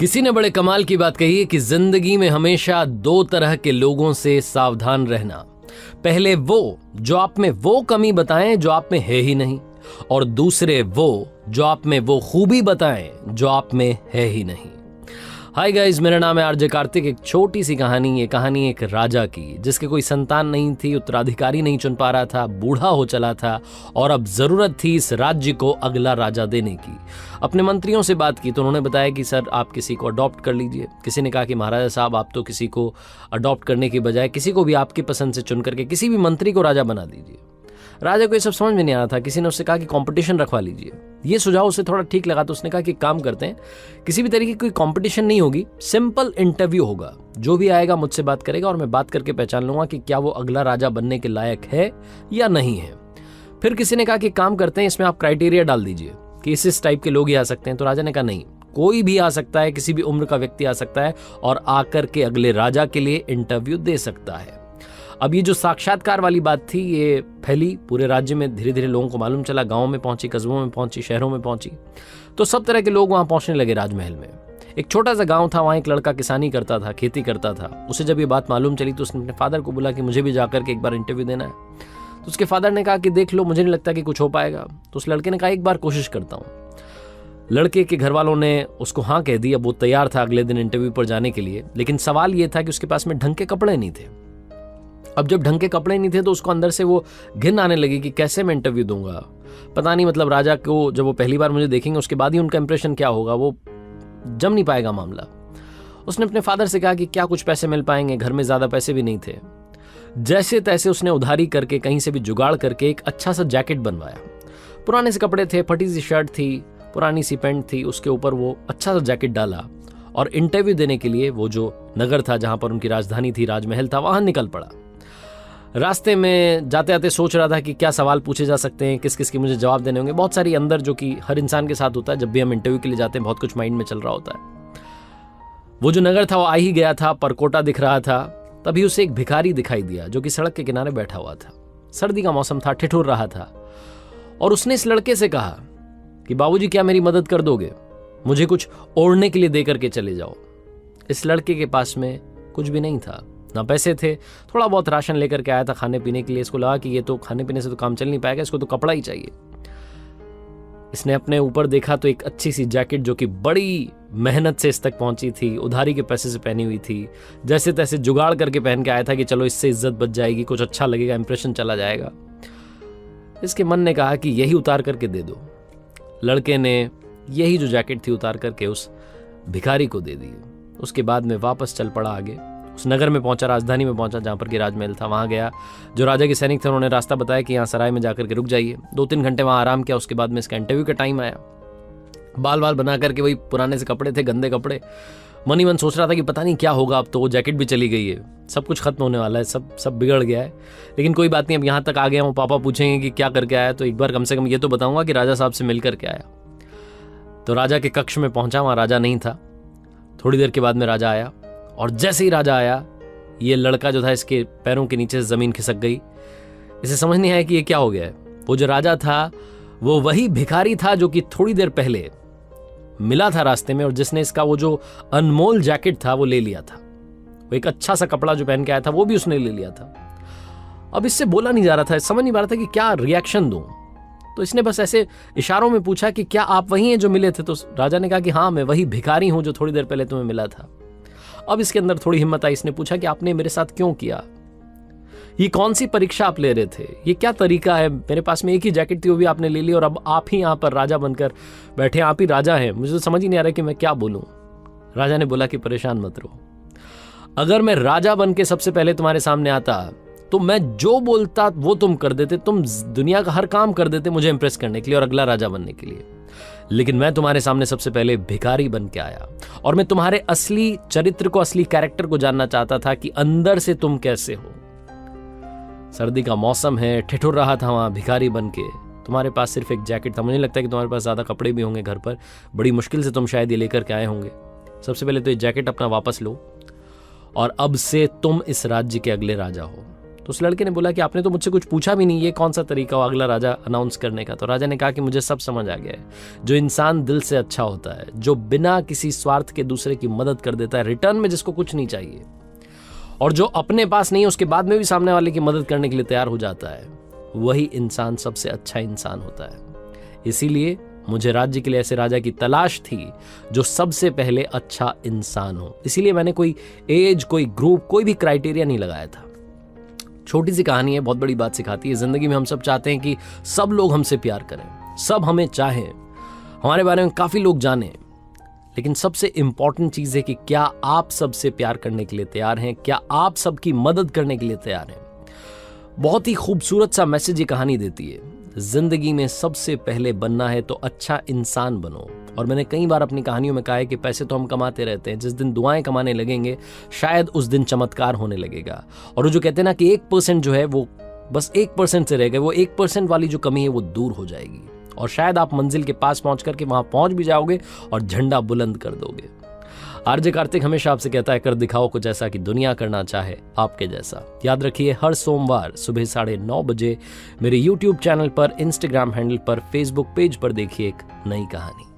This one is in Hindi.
किसी ने बड़े कमाल की बात कही है कि जिंदगी में हमेशा दो तरह के लोगों से सावधान रहना। पहले वो जो आप में वो कमी बताएं जो आप में है ही नहीं, और दूसरे वो जो आप में वो खूबी बताएं जो आप में है ही नहीं। हाय गाइस, मेरा नाम है आरजे कार्तिक। एक छोटी सी कहानी, ये कहानी एक राजा की जिसके कोई संतान नहीं थी, उत्तराधिकारी नहीं चुन पा रहा था, बूढ़ा हो चला था और अब जरूरत थी इस राज्य को अगला राजा देने की। अपने मंत्रियों से बात की तो उन्होंने बताया कि सर आप किसी को अडॉप्ट कर लीजिए। किसी ने कहा कि महाराजा साहब आप तो किसी को अडॉप्ट करने की बजाय किसी को भी आपकी पसंद से चुन करके किसी भी मंत्री को राजा बना दीजिए। राजा को ये सब समझ में नहीं आ रहा था। किसी ने उससे कहा कि कंपटीशन रखवा लीजिए। ये सुझाव उसे थोड़ा ठीक लगा तो उसने कहा कि काम करते हैं, किसी भी तरीके की कोई कंपटीशन नहीं होगी, सिंपल इंटरव्यू होगा। जो भी आएगा मुझसे बात करेगा और मैं बात करके पहचान लूंगा कि क्या वो अगला राजा बनने के लायक है या नहीं है। फिर किसी ने कहा कि काम करते हैं, इसमें आप क्राइटेरिया डाल दीजिए कि इस टाइप के लोग ही आ सकते हैं। तो राजा ने कहा नहीं, कोई भी आ सकता है, किसी भी उम्र का व्यक्ति आ सकता है और आकर के अगले राजा के लिए इंटरव्यू दे सकता है। अब ये जो साक्षात्कार वाली बात थी ये फैली पूरे राज्य में, धीरे धीरे लोगों को मालूम चला, गांव में पहुंची, कस्बों में पहुंची, शहरों में पहुंची, तो सब तरह के लोग वहां पहुंचने लगे राजमहल में। एक छोटा सा गांव था, वहां एक लड़का किसानी करता था, खेती करता था। उसे जब ये बात मालूम चली तो उसने अपने फादर को बोला कि मुझे भी जाकर के एक बार इंटरव्यू देना है। तो उसके फादर ने कहा कि देख लो, मुझे नहीं लगता कि कुछ हो पाएगा। तो उस लड़के ने कहा एक बार कोशिश करता हूँ। लड़के के घर वालों ने उसको हाँ कह दी। अब वो तैयार था अगले दिन इंटरव्यू पर जाने के लिए, लेकिन सवाल ये था कि उसके पास में ढंग के कपड़े नहीं थे। अब जब ढंग के कपड़े नहीं थे तो उसको अंदर से वो घिन आने लगी कि कैसे मैं इंटरव्यू दूंगा। पता नहीं, मतलब राजा को जब वो पहली बार मुझे देखेंगे उसके बाद ही उनका इंप्रेशन क्या होगा, वो जम नहीं पाएगा मामला। उसने अपने फादर से कहा कि क्या कुछ पैसे मिल पाएंगे, घर में ज्यादा पैसे भी नहीं थे। जैसे तैसे उसने उधारी करके कहीं से भी जुगाड़ करके एक अच्छा सा जैकेट बनवाया। पुराने से कपड़े थे, फटी सी शर्ट थी, पुरानी सी पैंट थी, उसके ऊपर वो अच्छा सा जैकेट डाला और इंटरव्यू देने के लिए वो जो नगर था जहां पर उनकी राजधानी थी, राजमहल था, वहां निकल पड़ा। रास्ते में जाते आते सोच रहा था कि क्या सवाल पूछे जा सकते हैं, किस किस के मुझे जवाब देने होंगे। बहुत सारी अंदर, जो कि हर इंसान के साथ होता है, जब भी हम इंटरव्यू के लिए जाते हैं बहुत कुछ माइंड में चल रहा होता है। वो जो नगर था वो आ ही गया था, परकोटा दिख रहा था। तभी उसे एक भिखारी दिखाई दिया जो कि सड़क के किनारे बैठा हुआ था। सर्दी का मौसम था, ठिठुर रहा था और उसने इस लड़के से कहा कि बाबूजी क्या मेरी मदद कर दोगे, मुझे कुछ ओढ़ने के लिए दे करके चले जाओ। इस लड़के के पास में कुछ भी नहीं था, ना पैसे थे, थोड़ा बहुत राशन लेकर के आया था खाने पीने के लिए। इसको लगा कि ये तो खाने पीने से तो काम चल नहीं पाएगा, इसको तो कपड़ा ही चाहिए। इसने अपने ऊपर देखा तो एक अच्छी सी जैकेट जो कि बड़ी मेहनत से इस तक पहुंची थी, उधारी के पैसे से पहनी हुई थी, जैसे तैसे जुगाड़ करके पहन के आया था कि चलो इससे इज्जत बच जाएगी, कुछ अच्छा लगेगा, इंप्रेशन चला जाएगा। इसके मन ने कहा कि यही उतार करके दे दो। लड़के ने यही जो जैकेट थी उतार करके उस भिखारी को दे दी। उसके बाद में वापस चल पड़ा आगे। उस नगर में पहुंचा, राजधानी में पहुंचा जहां पर कि राजमहल था। वहां गया, जो राजा के सैनिक थे उन्होंने रास्ता बताया कि यहाँ सराय में जाकर के रुक जाइए। 2-3 घंटे वहां आराम किया। उसके बाद में इसका इंटरव्यू का टाइम आया। बाल बाल बना करके, वही पुराने से कपड़े थे, गंदे कपड़े। मन ही मन सोच रहा था कि पता नहीं क्या होगा, अब तो वो जैकेट भी चली गई है, सब कुछ खत्म होने वाला है, सब बिगड़ गया है। लेकिन कोई बात नहीं, अब यहाँ तक आ गया हूँ, पापा पूछेंगे कि क्या करके आया, तो एक बार कम से कम ये तो बताऊंगा कि राजा साहब से मिल करके आया। तो राजा के कक्ष में पहुंचा, वहां राजा नहीं था। थोड़ी देर के बाद में राजा आया और जैसे ही राजा आया, ये लड़का जो था इसके पैरों के नीचे से जमीन खिसक गई। इसे समझ नहीं आया कि ये क्या हो गया है। वो जो राजा था वो वही भिखारी था जो कि थोड़ी देर पहले मिला था रास्ते में और जिसने इसका वो जो अनमोल जैकेट था वो ले लिया था। वो एक अच्छा सा कपड़ा जो पहन के आया था वो भी उसने ले लिया था। अब इससे बोला नहीं जा रहा था, समझ नहीं पा रहा था कि क्या रिएक्शन दूं। तो इसने बस ऐसे इशारों में पूछा कि क्या आप वही हैं जो मिले थे। तो राजा ने कहा कि हाँ, मैं वही भिखारी हूं जो थोड़ी देर पहले तुम्हें मिला था। अब इसके अंदर थोड़ी हिम्मत आई। इसने पूछा कि आपने मेरे साथ क्यों किया, ये कौन सी परीक्षा आप ले रहे थे, ये क्या तरीका है, मेरे पास में एक ही जैकेट थी वो भी आपने ले ली और अब आप ही यहाँ पर राजा बनकर बैठे, आप ही राजा हैं। मुझे तो समझ ही नहीं आ रहा कि मैं क्या बोलूं। राजा ने बोला कि परेशान मत रहो, अगर मैं राजा बन के सबसे पहले तुम्हारे सामने आता तो मैं जो बोलता वो तुम कर देते, तुम दुनिया का हर काम कर देते मुझे इंप्रेस करने के लिए और अगला राजा बनने के लिए। लेकिन मैं तुम्हारे सामने सबसे पहले भिखारी बन के आया और मैं तुम्हारे असली चरित्र को, असली कैरेक्टर को जानना चाहता था कि अंदर से तुम कैसे हो। सर्दी का मौसम है, ठिठुर रहा था वहां भिखारी बन के। तुम्हारे पास सिर्फ एक जैकेट था, मुझे नहीं लगता कि तुम्हारे पास ज्यादा कपड़े भी होंगे घर पर, बड़ी मुश्किल से तुम शायद ये लेकर के आए होंगे। सबसे पहले तो ये जैकेट अपना वापस लो और अब से तुम इस राज्य के अगले राजा हो। तो उस लड़के ने बोला कि आपने तो मुझसे कुछ पूछा भी नहीं, ये कौन सा तरीका हो अगला राजा अनाउंस करने का। तो राजा ने कहा कि मुझे सब समझ आ गया है। जो इंसान दिल से अच्छा होता है, जो बिना किसी स्वार्थ के दूसरे की मदद कर देता है, रिटर्न में जिसको कुछ नहीं चाहिए, और जो अपने पास नहीं है उसके बाद में भी सामने वाले की मदद करने के लिए तैयार हो जाता है, वही इंसान सबसे अच्छा इंसान होता है। इसीलिए मुझे राज्य के लिए ऐसे राजा की तलाश थी जो सबसे पहले अच्छा इंसान हो। इसीलिए मैंने कोई एज, कोई ग्रुप, कोई भी क्राइटेरिया नहीं लगाया था। छोटी सी कहानी है, बहुत बड़ी बात सिखाती है। जिंदगी में हम सब चाहते हैं कि सब लोग हमसे प्यार करें, सब हमें चाहें, हमारे बारे में काफी लोग जानें, लेकिन सबसे इंपॉर्टेंट चीज है कि क्या आप सबसे प्यार करने के लिए तैयार हैं, क्या आप सबकी मदद करने के लिए तैयार हैं। बहुत ही खूबसूरत सा मैसेज ये कहानी देती है। जिंदगी में सबसे पहले बनना है तो अच्छा इंसान बनो। और मैंने कई बार अपनी कहानियों में कहा है कि पैसे तो हम कमाते रहते हैं, जिस दिन दुआएं कमाने लगेंगे शायद उस दिन चमत्कार होने लगेगा। और वो जो कहते हैं ना कि 1% जो है वो बस 1% से रह गए, वो 1% वाली जो कमी है वो दूर हो जाएगी और शायद आप मंजिल के पास पहुंच करके वहां पहुंच भी जाओगे और झंडा बुलंद कर दोगे। आरजे कार्तिक हमेशा आपसे कहता है, कर दिखाओ कुछ ऐसा कि दुनिया करना चाहे आपके जैसा। याद रखिए, हर सोमवार सुबह 9:30 बजे मेरे YouTube चैनल पर, इंस्टाग्राम हैंडल पर, फेसबुक पेज पर देखिए एक नई कहानी।